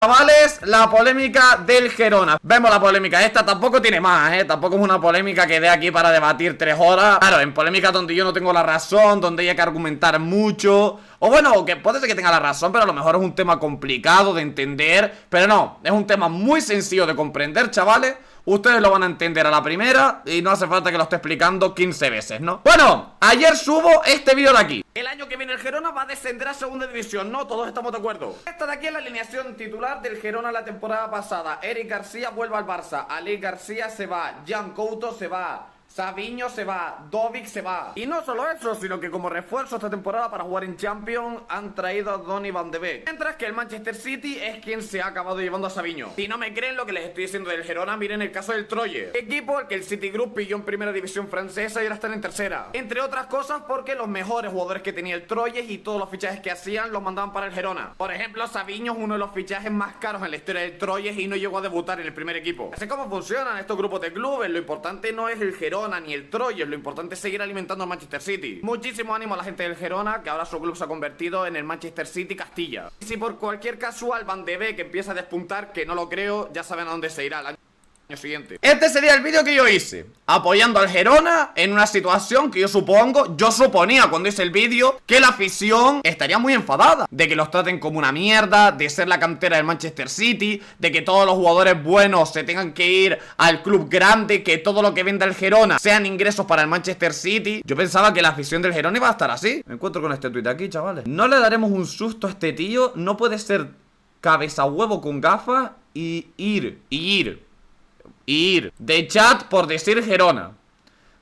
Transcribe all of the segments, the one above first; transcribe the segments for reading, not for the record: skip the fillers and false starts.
Chavales, la polémica del Girona. Vemos la polémica, esta tampoco tiene más, tampoco es una polémica que dé aquí para debatir 3 horas. Claro, en polémica donde yo no tengo la razón, donde hay que argumentar mucho. O bueno, que puede ser que tenga la razón, pero a lo mejor es un tema complicado de entender. Pero no, es un tema muy sencillo de comprender, chavales. Ustedes lo van a entender a la primera y no hace falta que lo esté explicando 15 veces, ¿no? Bueno, ayer subo este vídeo de aquí. El año que viene el Girona va a descender a segunda división, ¿no? Todos estamos de acuerdo. Esta de aquí es la alineación titular del Girona la temporada pasada. Eric García vuelve al Barça, Alex García se va, Jan Couto se va, Savinho se va, Dovic se va. Y no solo eso, sino que como refuerzo esta temporada para jugar en Champions han traído a Donny van de Beek. Mientras que el Manchester City es quien se ha acabado llevando a Savinho. Si no me creen lo que les estoy diciendo del Girona, miren el caso del Troyes, equipo al que el Citigroup pilló en primera división francesa y ahora están en tercera. Entre otras cosas porque los mejores jugadores que tenía el Troyes y todos los fichajes que hacían los mandaban para el Girona. Por ejemplo, Savinho es uno de los fichajes más caros en la historia del Troyes y no llegó a debutar en el primer equipo. Así como funcionan estos grupos de clubes, lo importante no es el Girona ni el Troyes, lo importante es seguir alimentando al Manchester City. Muchísimo ánimo a la gente del Girona, que ahora su club se ha convertido en el Manchester City Castilla. Y si por cualquier casual Van de Beek empieza a despuntar, que no lo creo, ya saben a dónde se irá el año siguiente. Este sería el vídeo que yo hice, apoyando al Girona en una situación que yo suponía cuando hice el vídeo que la afición estaría muy enfadada, de que los traten como una mierda, de ser la cantera del Manchester City, de que todos los jugadores buenos se tengan que ir al club grande, que todo lo que venda el Girona sean ingresos para el Manchester City. Yo pensaba que la afición del Girona iba a estar así. Me encuentro con este tuit aquí, chavales. No le daremos un susto a este tío, no puede ser cabeza huevo con gafas y ir de chat por decir Girona.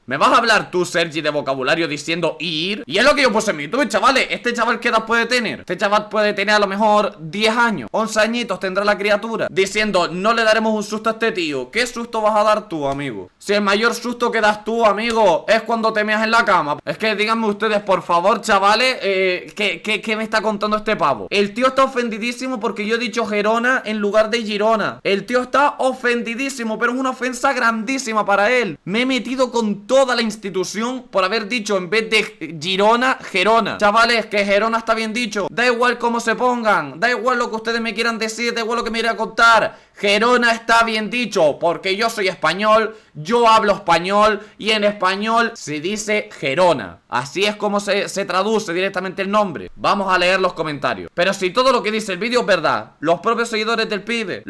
¿Me vas a hablar tú, Sergi, de vocabulario diciendo ir? Y es lo que yo puse en mi tweet, chavales. ¿Este chaval qué edad puede tener? Este chaval puede tener a lo mejor 10 años, 11 añitos tendrá la criatura, diciendo, no le daremos un susto a este tío. ¿Qué susto vas a dar tú, amigo? Si el mayor susto que das tú, amigo, es cuando te meas en la cama. Es que díganme ustedes, por favor, chavales, ¿qué me está contando este pavo? El tío está ofendidísimo porque yo he dicho Girona en lugar de Girona. El tío está ofendidísimo, pero es una ofensa grandísima para él. Me he metido con toda la institución por haber dicho en vez de Girona, Gerona. Chavales, que Gerona está bien dicho. Da igual cómo se pongan, da igual lo que ustedes me quieran decir, da igual lo que me quieran contar. Gerona está bien dicho, porque yo soy español, yo hablo español y en español se dice Gerona. Así es como se traduce directamente el nombre. Vamos a leer los comentarios. Pero si todo lo que dice el vídeo es verdad, los propios seguidores del pibe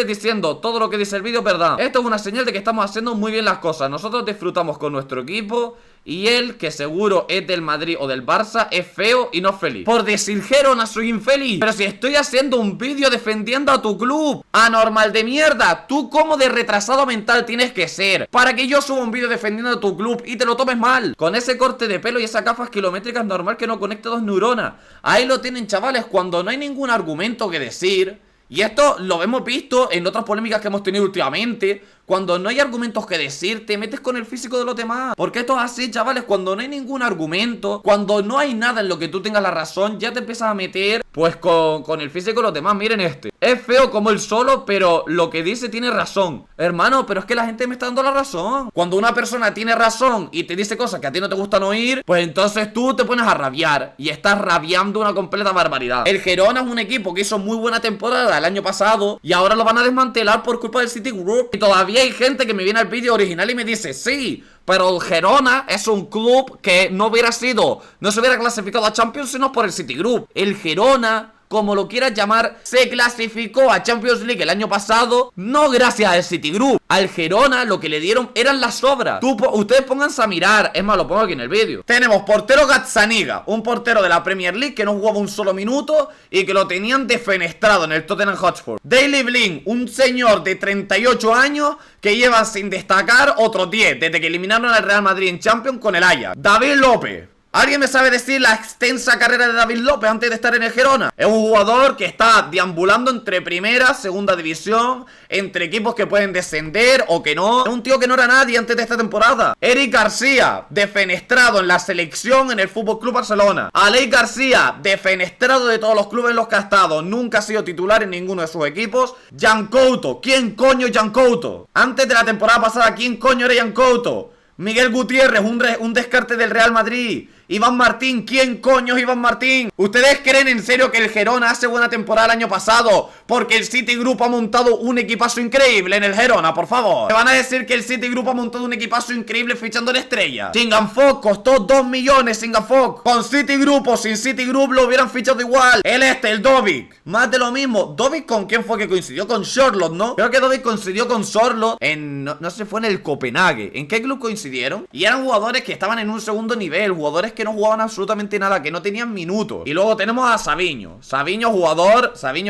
diciendo todo lo que dice el vídeo es verdad. Esto es una señal de que estamos haciendo muy bien las cosas. Nosotros disfrutamos con nuestro equipo y él, que seguro es del Madrid o del Barça, es feo y no feliz. Por decir Gerona soy infeliz. Pero si estoy haciendo un vídeo defendiendo a tu club, anormal de mierda, tú como de retrasado mental tienes que ser para que yo suba un vídeo defendiendo a tu club y te lo tomes mal. Con ese corte de pelo y esas gafas kilométricas normal que no conecte dos neuronas. Ahí lo tienen, chavales, cuando no hay ningún argumento que decir. Y esto lo hemos visto en otras polémicas que hemos tenido últimamente. Cuando no hay argumentos que decir, te metes con el físico de los demás. Porque esto es así, chavales, cuando no hay ningún argumento, cuando no hay nada en lo que tú tengas la razón, ya te empiezas a meter pues con el físico de los demás. Miren este, es feo como él solo, pero lo que dice tiene razón. Hermano, pero es que la gente me está dando la razón. Cuando una persona tiene razón y te dice cosas que a ti no te gustan oír, pues entonces tú te pones a rabiar. Y estás rabiando una completa barbaridad. El Girona es un equipo que hizo muy buena temporada el año pasado y ahora lo van a desmantelar por culpa del Citigroup. Y todavía hay gente que me viene al vídeo original y me dice, sí, pero el Girona es un club que no se hubiera clasificado a Champions sino por el Citigroup. El Girona, como lo quieras llamar, se clasificó a Champions League el año pasado, no gracias al Citigroup. Al Girona lo que le dieron eran las sobras. Ustedes pónganse a mirar, es más, lo pongo aquí en el vídeo. Tenemos portero Gazzaniga, un portero de la Premier League que no jugaba un solo minuto y que lo tenían defenestrado en el Tottenham Hotspur. Daley Blind, un señor de 38 años que lleva sin destacar otros 10 desde que eliminaron al Real Madrid en Champions con el Ajax. David López. ¿Alguien me sabe decir la extensa carrera de David López antes de estar en el Girona? Es un jugador que está deambulando entre primera, segunda división, entre equipos que pueden descender o que no. Es un tío que no era nadie antes de esta temporada. Eric García, defenestrado en la selección en el FC Barcelona. Alex García, defenestrado de todos los clubes en los que ha estado. Nunca ha sido titular en ninguno de sus equipos. Jan Couto, ¿quién coño es Jan Couto? Antes de la temporada pasada, ¿quién coño era Jan Couto? Miguel Gutiérrez, un descarte del Real Madrid. Iván Martín, ¿quién coño es Iván Martín? ¿Ustedes creen en serio que el Girona hace buena temporada el año pasado porque el Citigroup ha montado un equipazo increíble en el Girona, por favor? ¿Me van a decir que el Citigroup ha montado un equipazo increíble fichando la estrella? Singanfok costó 2 millones, Singanfok. Con Citigroup o sin Citigroup lo hubieran fichado igual. El Dovic. Más de lo mismo. ¿Dovic con quién fue que coincidió? Con Sorloth, ¿no? Creo que Dovic coincidió con Sorloth en... No sé, fue en el Copenhague. ¿En qué club coincidieron? Y eran jugadores que estaban en un segundo nivel, jugadores que no jugaban absolutamente nada, que no tenían minutos. Y luego tenemos a Savinho. Savinho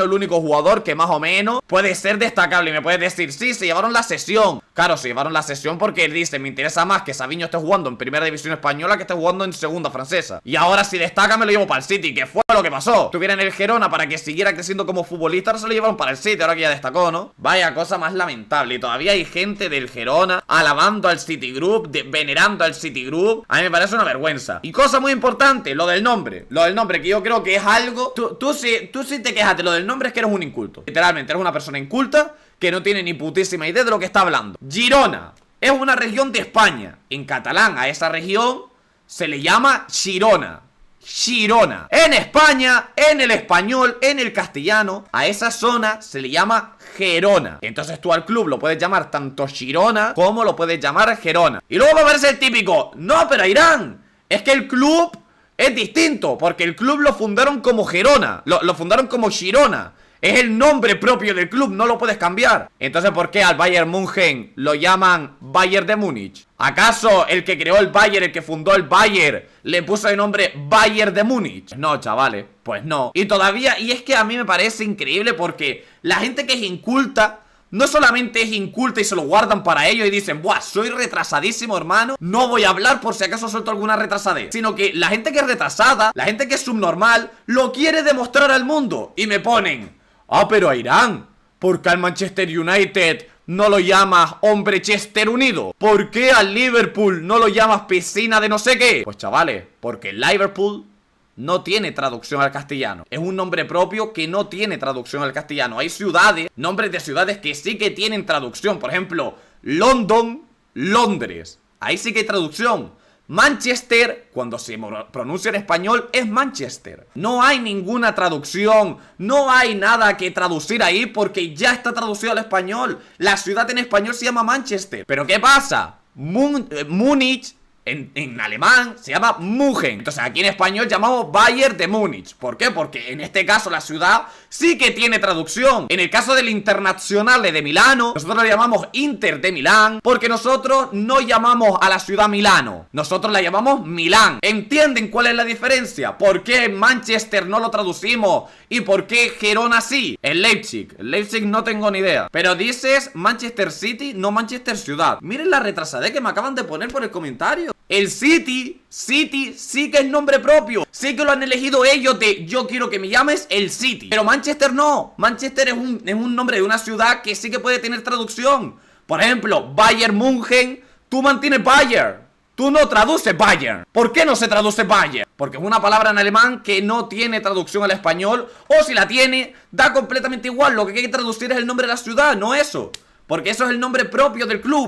el único jugador que más o menos puede ser destacable. Y me puedes decir, sí, se llevaron la sesión. Claro, se llevaron la sesión porque él dice, me interesa más que Savinho esté jugando en primera división española que esté jugando en segunda francesa. Y ahora si destaca me lo llevo para el City, que fue lo que pasó. Estuviera en el Girona para que siguiera creciendo como futbolista, ahora se lo llevaron para el City, ahora que ya destacó, ¿no? Vaya cosa más lamentable. Y todavía hay gente del Girona alabando al Citigroup, venerando al Citigroup. A mí me parece una vergüenza. Y cosa muy importante, lo del nombre. Lo del nombre, que yo creo que es algo... Tú sí te quejas de lo del nombre, es que eres un inculto. Literalmente, eres una persona inculta que no tiene ni putísima idea de lo que está hablando. Girona es una región de España. En catalán a esa región se le llama Girona. Girona. En España, en el español, en el castellano, a esa zona se le llama Gerona. Entonces tú al club lo puedes llamar tanto Girona como lo puedes llamar Gerona. Y luego va a verse el típico, no, pero Irán, es que el club es distinto, porque el club lo fundaron como Gerona, lo fundaron como Girona. Es el nombre propio del club, no lo puedes cambiar. Entonces, ¿por qué al Bayern München lo llaman Bayern de Múnich? ¿Acaso el que creó el Bayern, el que fundó el Bayern, le puso de nombre Bayern de Múnich? No, chavales, pues no. Y todavía, y es que a mí me parece increíble porque la gente que es inculta no solamente es inculta y se lo guardan para ellos y dicen, buah, soy retrasadísimo, hermano, no voy a hablar por si acaso suelto alguna retrasadez. Sino que la gente que es retrasada, la gente que es subnormal, lo quiere demostrar al mundo. Y me ponen, ah, pero a Irán, ¿por qué al Manchester United no lo llamas hombre Chester Unido? ¿Por qué al Liverpool no lo llamas piscina de no sé qué? Pues chavales, porque el Liverpool no tiene traducción al castellano. Es un nombre propio que no tiene traducción al castellano. Hay ciudades, nombres de ciudades que sí que tienen traducción. Por ejemplo, London, Londres. Ahí sí que hay traducción. Manchester, cuando se pronuncia en español, es Manchester. No hay ninguna traducción, no hay nada que traducir ahí porque ya está traducido al español. La ciudad en español se llama Manchester. ¿Pero qué pasa? Múnich en alemán se llama München. Entonces aquí en español llamamos Bayern de Múnich. ¿Por qué? Porque en este caso la ciudad sí que tiene traducción. En el caso del Internazionale de Milano, nosotros le llamamos Inter de Milán, porque nosotros no llamamos a la ciudad Milano, nosotros la llamamos Milán. ¿Entienden cuál es la diferencia? ¿Por qué Manchester no lo traducimos? ¿Y por qué Gerona sí? El Leipzig no tengo ni idea. Pero dices Manchester City, no Manchester Ciudad. Miren la retrasadez que me acaban de poner por el comentario. El City sí que es nombre propio. Sí que lo han elegido ellos de yo quiero que me llames el City. Pero Manchester no. Manchester es un nombre de una ciudad que sí que puede tener traducción. Por ejemplo, Bayern München, tú mantienes Bayern. Tú no traduces Bayern. ¿Por qué no se traduce Bayern? Porque es una palabra en alemán que no tiene traducción al español. O si la tiene, da completamente igual. Lo que hay que traducir es el nombre de la ciudad, no eso. Porque eso es el nombre propio del club.